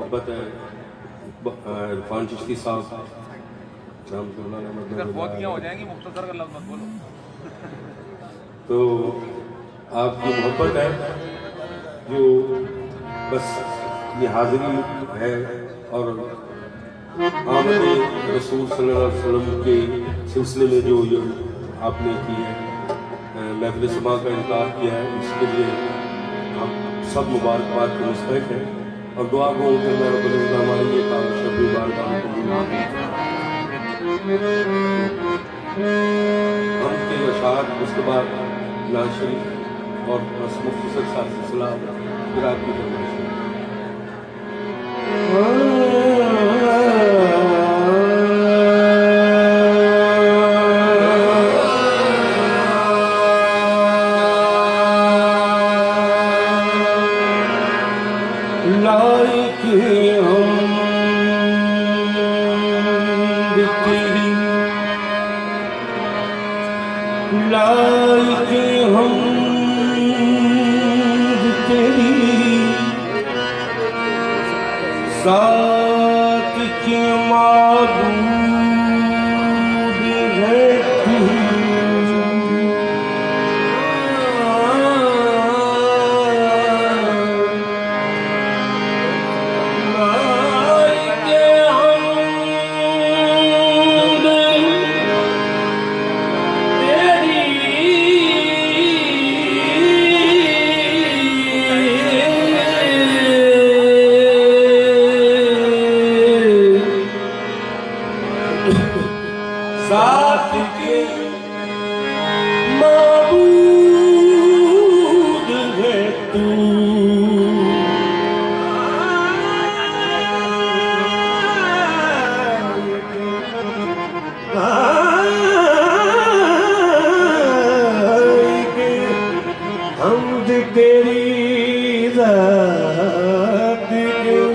मोहब्बत है इरफान चिश्ती साहब बहुत हो जाएंगी, मुख्तसर का लफ्ज़ मत बोलो। तो आपकी मोहब्बत है जो बस ये हाजिरी है और आमद रसूल सल्लल्लाहु अलैहि वसल्लम के सिलसिले में जो ये आपने की है महफिल समा का इनकार किया है, इसके लिए हम सब मुबारकबाद के मुस्तहिक हैं और दुआ को करना रब्बुल इज़्ज़त हमारे ये काम शब्बी बारगाह में कबूल हम के अशार, उसके बाद नाज़ शरीफ और बस मुख्तसर सा सिलसिला फिर आपकी फरमाइश है। साथ के माबूद है तू, साथ के माबूद है तू, हमद तेरी ज़ात के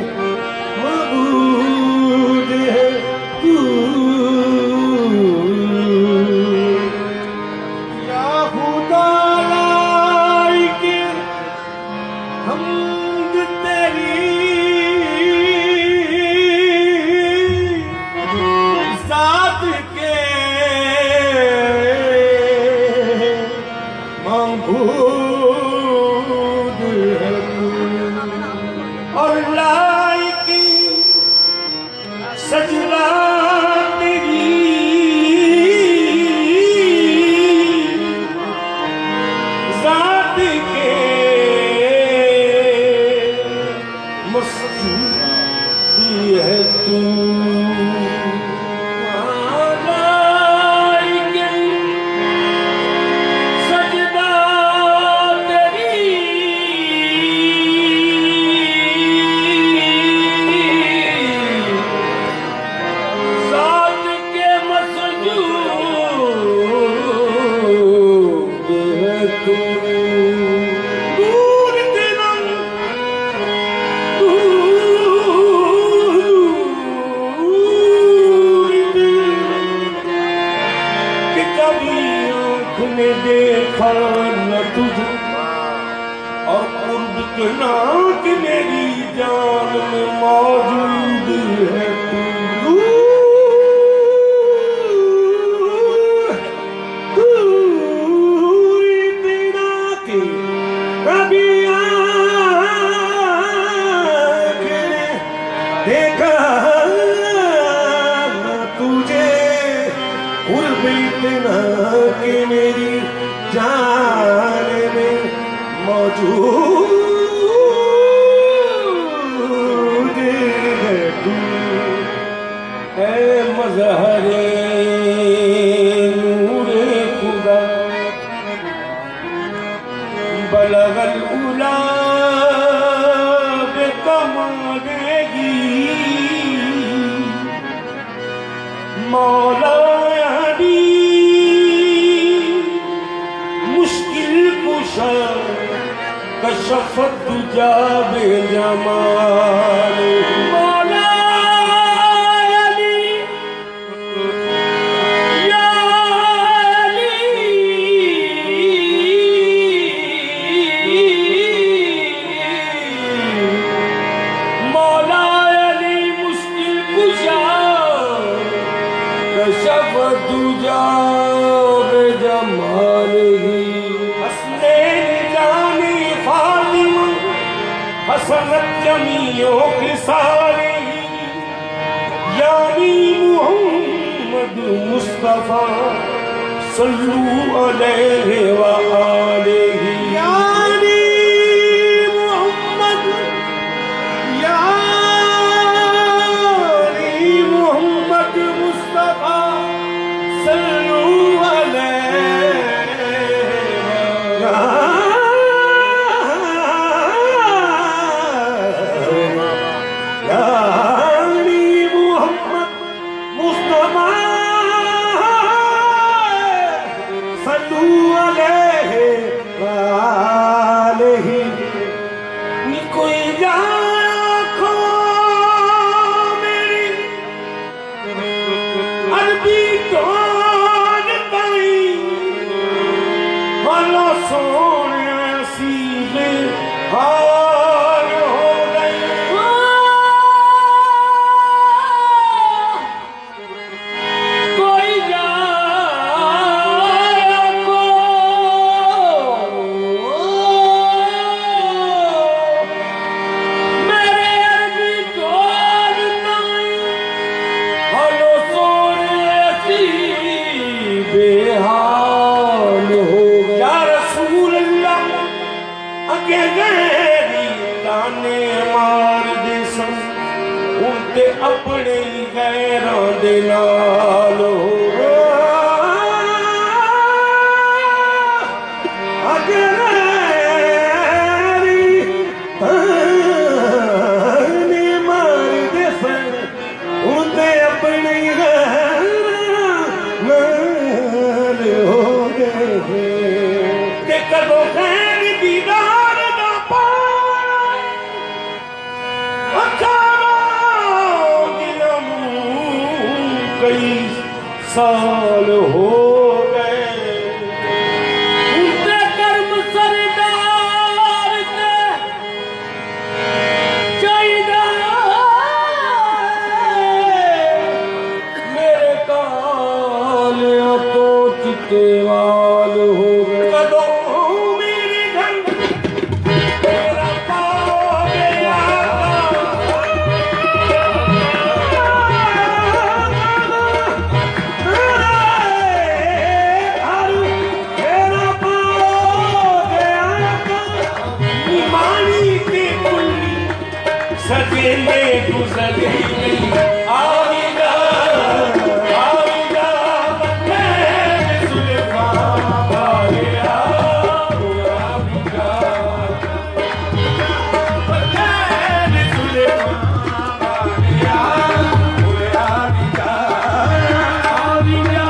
माबूद है तू। और लाइकी सजदा तेरी ज़ात के मस्ती है तू। देखा न तुझे और कुर्ब के नाक मेरी जान में मौजूद है तू। दूर बिना के कभी आँखें देखा न तुझे, कुर्ब इतना के मेरी जान में मौजूद है तू। है मज़हरे नूरे खुदा बलगल उला बेकमालेगी, मौला कशफत दुजा बेजमाल मौला अली या अली, मौला मुस्तफा सल्लू अलैहि व आलिहि यानी मोहम्मद यानी मोहम्मद मुस्तफा सल्लू अलैहि यानी मोहम्मद मुस्तफा सल्लू अलैहि वालेहि नी कोई आँखों मेरी अरबी कौन पाई वाला सोने सीधे हार हो गई कोई मेरे अरबी कौन पाई वाला सोने बेहाल हो गया या रसूल अल्लाह अगे गैरी ताने मार दे सन उनते अपने गैरों दे नाल हो अगे गैरी ताने मार दे सन उनते अपने नाल हो गए ते कदों खैर दीदार ना पाए अचानक दिलम कई साल हो गए उनते कर्म सरदार ते चाहिदा मेरे काल तो चिट्टे वाल हो गए कदों मेरे घर तेरा पाँव गया तेरा पाँव गया निमानी के कुल्ली सजे में गुजर गई आविदा आविदा मैं सुल्फा गया आविदा मैं सुल्फा गया आविदा आविदा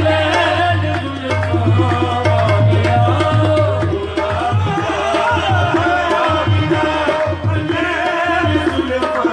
मैं सुल्फा गया आविदा मैं सुल्फा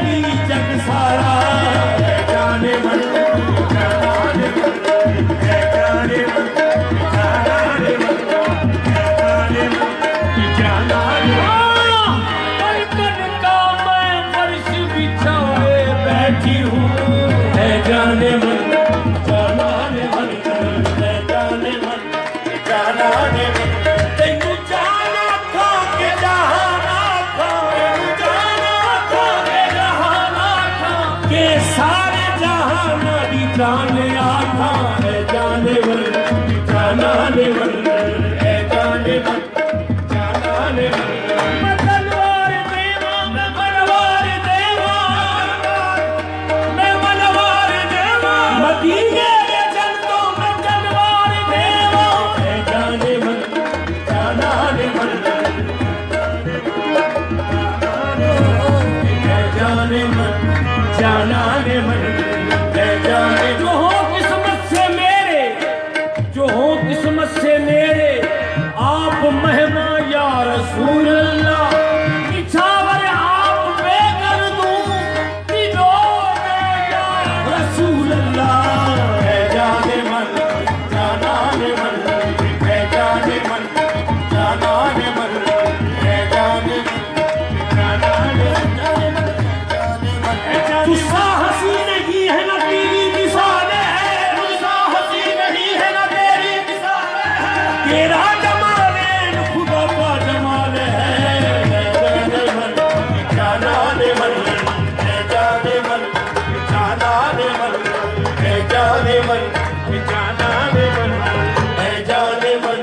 भी जग सारा है जाने मन जाने मन है जाने मन जाने मन है जाने मन जाने मन का मैं फर्श बिछाए बैठी हूँ है जाने मन जाने मन है जाने मन जाने मन तेनू जाना था के जहाना था तेनू जाना था के जहाना था के सारे जहाना दी जाने आता है जाने मन जाने मन है जाने मन जाने मन मैं तलवार देवा मैं मनवार देवा मैं मनवार देवा मदीने के जन्नतों में तलवार देवा है जाने मन जाने मन है जाने मन जाने मन है जाने जो हो किस्मत से मेरे जो हो किस्मत से मेरे आप मेहमा या रसूल अल्लाह निछावर आप बेकर दूं दिलो में या रसूल अल्लाह है जाने मन जाने मन है जाने मन जाने मन है जाने गुस्सा हंसी नहीं है ना तेरी मिसाल है गुस्सा हंसी नहीं है ना तेरी मिसाल है तेरा जमाल है खुदा का जमाल है जाने मन जाने मन है जाने मन जाने मन है जाने मन जाने मन है जाने मन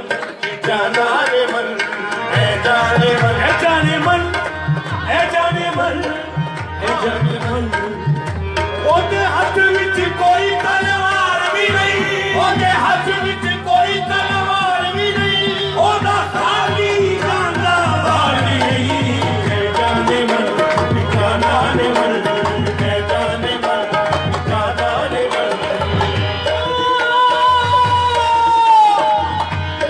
जाने मन है जाने मन है जाने मन है जाने मन है जाने मन ओदे हाथ विच कोई तलवार भी नहीं ओदे हाथ विच कोई तलवार भी नहीं ओदा खाली गांदा वार भी नहीं है जाने मन जाने मन है जाने मन जाने मन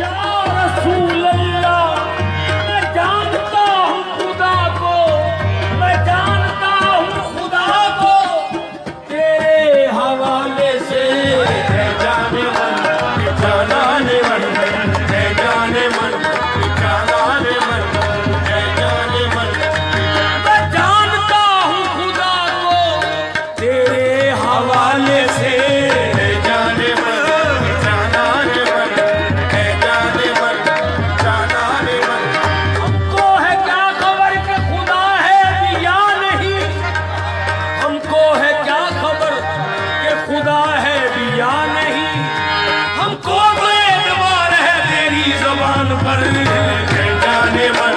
या रसूल अल्लाह मैं जानता हूँ खुदा को मैं जानता हूँ खुदा को तेरे हवाले से है जाने मन जाने मन है जाने मन जाने मन है जाने मन मैं जानता हूँ खुदा को तेरे हवाले से है जाने मन जाने मन है जाने मन जाने मन हमको है क्या खबर कि खुदा है भी या नहीं हमको है क्या खबर कि खुदा है भी या नहीं हमको तो एतबार है तेरी ज़बान पर है जाने मन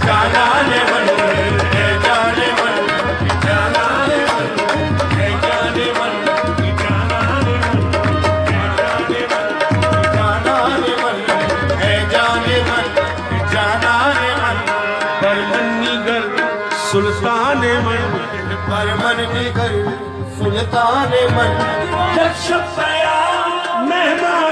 जाने मन है जाने मन जाने मन है जाने मन जाने मन जाने मन है जाने मन जाने मन परमनिगर सुल्तान मन परमनिगर सुल्तान मन दक्ष पया मेहमान